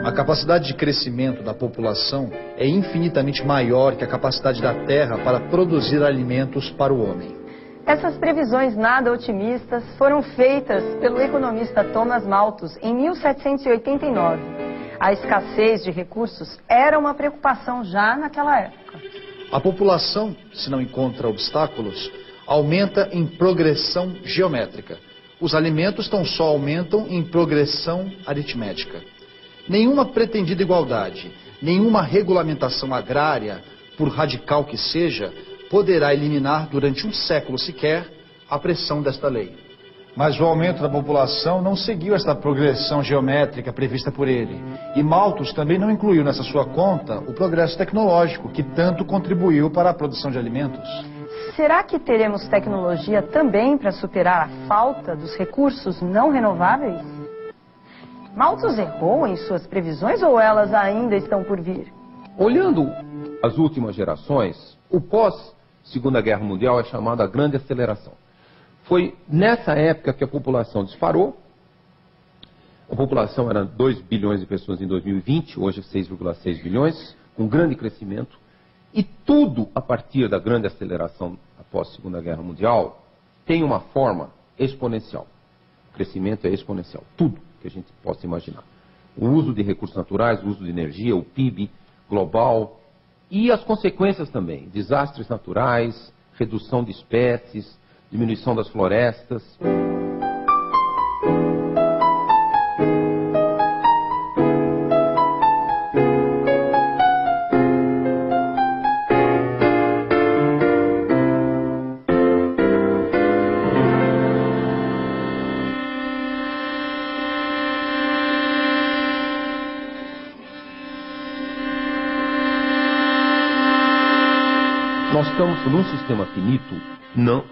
A capacidade de crescimento da população é infinitamente maior que a capacidade da Terra para produzir alimentos para o homem. Essas previsões nada otimistas foram feitas pelo economista Thomas Malthus em 1789. A escassez de recursos era uma preocupação já naquela época. A população, se não encontra obstáculos, aumenta em progressão geométrica. Os alimentos tão só aumentam em progressão aritmética. Nenhuma pretendida igualdade, nenhuma regulamentação agrária, por radical que seja, poderá eliminar durante um século sequer a pressão desta lei. Mas o aumento da população não seguiu esta progressão geométrica prevista por ele. E Malthus também não incluiu nessa sua conta o progresso tecnológico, que tanto contribuiu para a produção de alimentos. Será que teremos tecnologia também para superar a falta dos recursos não renováveis? Malthus errou em suas previsões ou elas ainda estão por vir? Olhando as últimas gerações, o pós-Segunda Guerra Mundial é chamado a Grande Aceleração. Foi nessa época que a população disparou. A população era 2 bilhões de pessoas em 2020, hoje é 6,6 bilhões, com grande crescimento. E tudo a partir da grande aceleração após a Segunda Guerra Mundial tem uma forma exponencial. O crescimento é exponencial, tudo que a gente possa imaginar. O uso de recursos naturais, o uso de energia, o PIB global e as consequências também, desastres naturais, redução de espécies, diminuição das florestas. Nós estamos num sistema finito,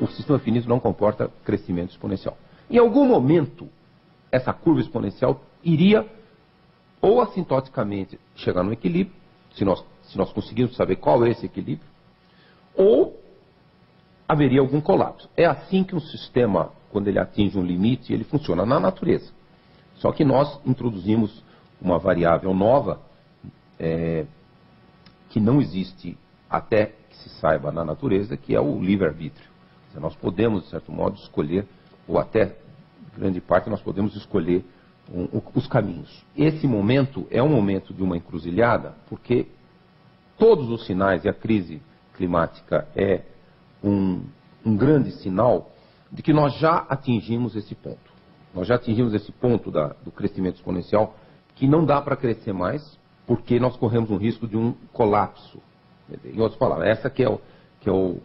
o sistema finito não comporta crescimento exponencial. Em algum momento, essa curva exponencial iria, ou assintoticamente, chegar no equilíbrio, se nós conseguirmos saber qual é esse equilíbrio, ou haveria algum colapso. É assim que um sistema, quando ele atinge um limite, ele funciona na natureza. Só que nós introduzimos uma variável nova, que não existe até que se saiba na natureza, que é o livre-arbítrio. Nós podemos, de certo modo, escolher, ou até grande parte nós podemos escolher os caminhos. Esse momento é um momento de uma encruzilhada, porque todos os sinais, e a crise climática é um grande sinal, de que nós já atingimos esse ponto. Nós já atingimos esse ponto do crescimento exponencial, que não dá para crescer mais, porque nós corremos um risco de um colapso. Em outras palavras, essa que é o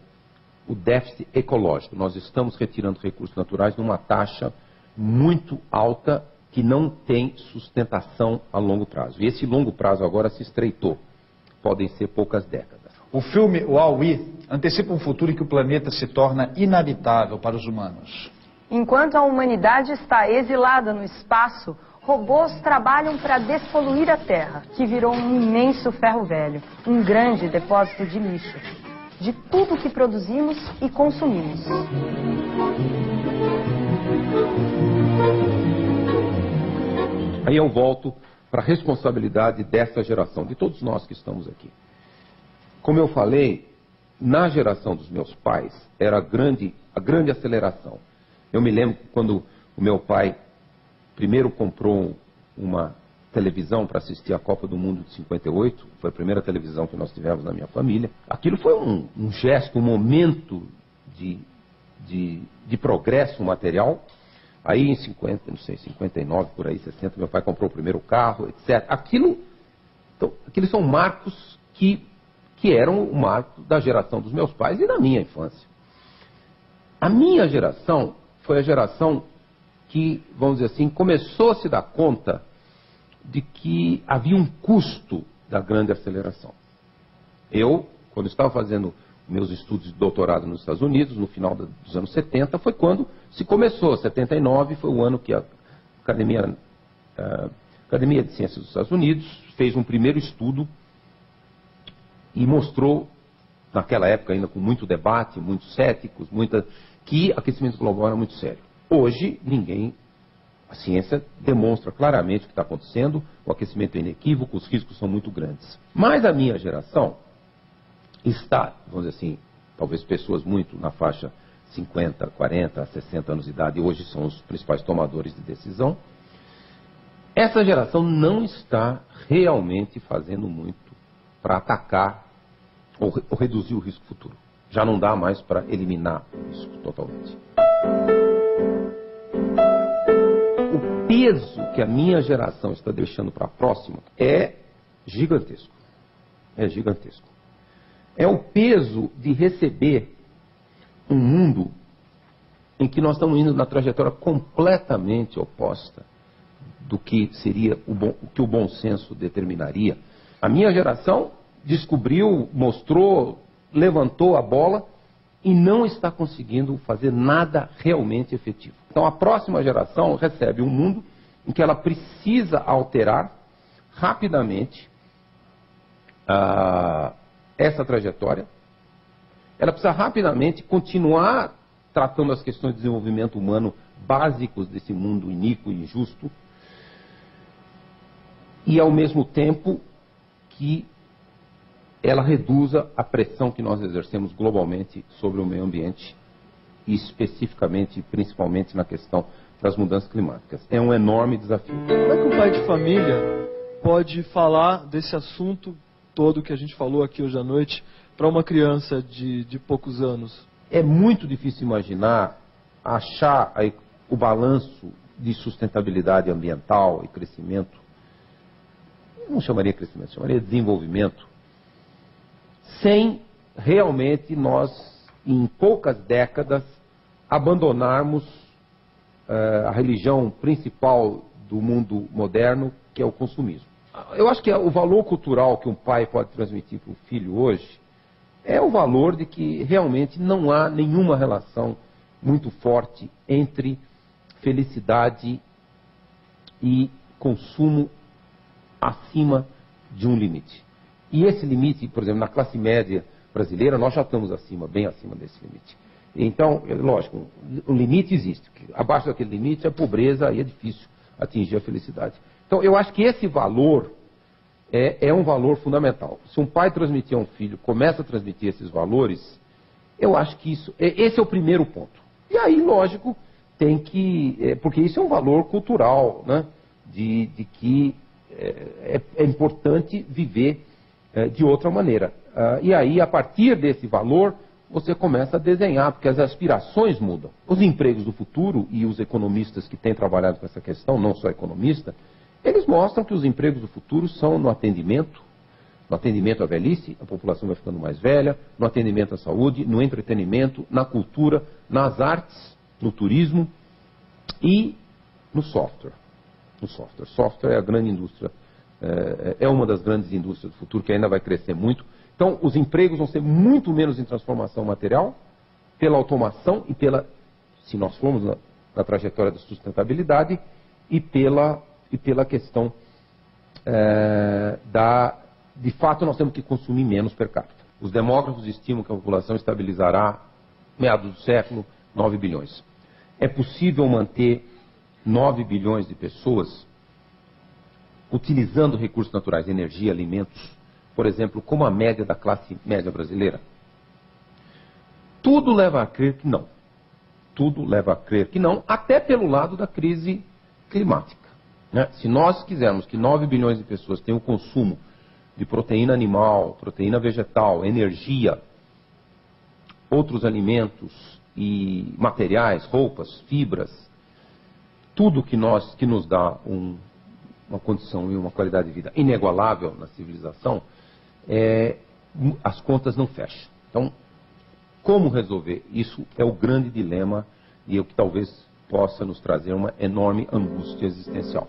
déficit ecológico. Nós estamos retirando recursos naturais numa taxa muito alta que não tem sustentação a longo prazo. E esse longo prazo agora se estreitou. Podem ser poucas décadas. O filme Wall-E antecipa um futuro em que o planeta se torna inabitável para os humanos. Enquanto a humanidade está exilada no espaço, robôs trabalham para despoluir a Terra, que virou um imenso ferro velho, um grande depósito de lixo, de tudo que produzimos e consumimos. Aí eu volto para a responsabilidade dessa geração, de todos nós que estamos aqui. Como eu falei, na geração dos meus pais, era a grande aceleração. Eu me lembro quando o meu pai primeiro comprou uma televisão para assistir a Copa do Mundo de 58, foi a primeira televisão que nós tivemos na minha família. Aquilo foi um gesto, um momento de progresso material. Aí em 59, por aí, 60, meu pai comprou o primeiro carro, etc. Aquilo são marcos que eram o marco da geração dos meus pais e da minha infância. A minha geração foi a geração que, vamos dizer assim, começou a se dar conta de que havia um custo da grande aceleração. Eu, quando estava fazendo meus estudos de doutorado nos Estados Unidos, no final dos anos 70, foi quando se começou. 79 foi o ano que a Academia de Ciências dos Estados Unidos fez um primeiro estudo e mostrou, naquela época ainda com muito debate, muitos céticos, que aquecimento global era muito sério. Hoje, ninguém A ciência demonstra claramente o que está acontecendo, o aquecimento é inequívoco, os riscos são muito grandes. Mas a minha geração está, vamos dizer assim, talvez pessoas muito na faixa 50, 40, 60 anos de idade, hoje são os principais tomadores de decisão. Essa geração não está realmente fazendo muito para atacar ou reduzir o risco futuro. Já não dá mais para eliminar o risco totalmente. O peso que a minha geração está deixando para a próxima é gigantesco. É gigantesco. É o peso de receber um mundo em que nós estamos indo na trajetória completamente oposta do que seria o que o bom senso determinaria. A minha geração descobriu, mostrou, levantou a bola e não está conseguindo fazer nada realmente efetivo. Então a próxima geração recebe um mundo em que ela precisa alterar rapidamente essa trajetória. Ela precisa rapidamente continuar tratando as questões de desenvolvimento humano básicos desse mundo iníquo e injusto, e ao mesmo tempo que ela reduza a pressão que nós exercemos globalmente sobre o meio ambiente, e especificamente, principalmente na questão das mudanças climáticas. É um enorme desafio. Como é que um pai de família pode falar desse assunto todo que a gente falou aqui hoje à noite para uma criança de poucos anos? É muito difícil imaginar, achar o balanço de sustentabilidade ambiental e crescimento. Eu não chamaria crescimento, chamaria desenvolvimento, sem realmente nós, em poucas décadas, abandonarmos a religião principal do mundo moderno, que é o consumismo. Eu acho que o valor cultural que um pai pode transmitir para o filho hoje é o valor de que realmente não há nenhuma relação muito forte entre felicidade e consumo acima de um limite. E esse limite, por exemplo, na classe média brasileira, nós já estamos acima, bem acima desse limite. Então, lógico, o limite existe. Abaixo daquele limite é pobreza, aí é difícil atingir a felicidade. Então, eu acho que esse valor é um valor fundamental. Se um pai transmitir a um filho, começa a transmitir esses valores, eu acho que esse é o primeiro ponto. E aí, lógico, tem que... porque isso é um valor cultural, né? De que é importante viver de outra maneira. E aí, a partir desse valor, você começa a desenhar, porque as aspirações mudam. Os empregos do futuro, e os economistas que têm trabalhado com essa questão, não só economista, eles mostram que os empregos do futuro são no atendimento à velhice, a população vai ficando mais velha, no atendimento à saúde, no entretenimento, na cultura, nas artes, no turismo e no software. No software. Software é a grande indústria, é uma das grandes indústrias do futuro que ainda vai crescer muito. Então, os empregos vão ser muito menos em transformação material, pela automação e se nós formos na trajetória da sustentabilidade, e pela questão de fato, nós temos que consumir menos per capita. Os demógrafos estimam que a população estabilizará, meados do século, 9 bilhões. É possível manter 9 bilhões de pessoas utilizando recursos naturais, energia, alimentos, por exemplo, como a média da classe média brasileira? Tudo leva a crer que não. Tudo leva a crer que não, até pelo lado da crise climática. Né? Se nós quisermos que 9 bilhões de pessoas tenham consumo de proteína animal, proteína vegetal, energia, outros alimentos e materiais, roupas, fibras, tudo que nos dá uma condição e uma qualidade de vida inigualável na civilização, as contas não fecham. Então, como resolver? Isso é o grande dilema e o que talvez possa nos trazer uma enorme angústia existencial.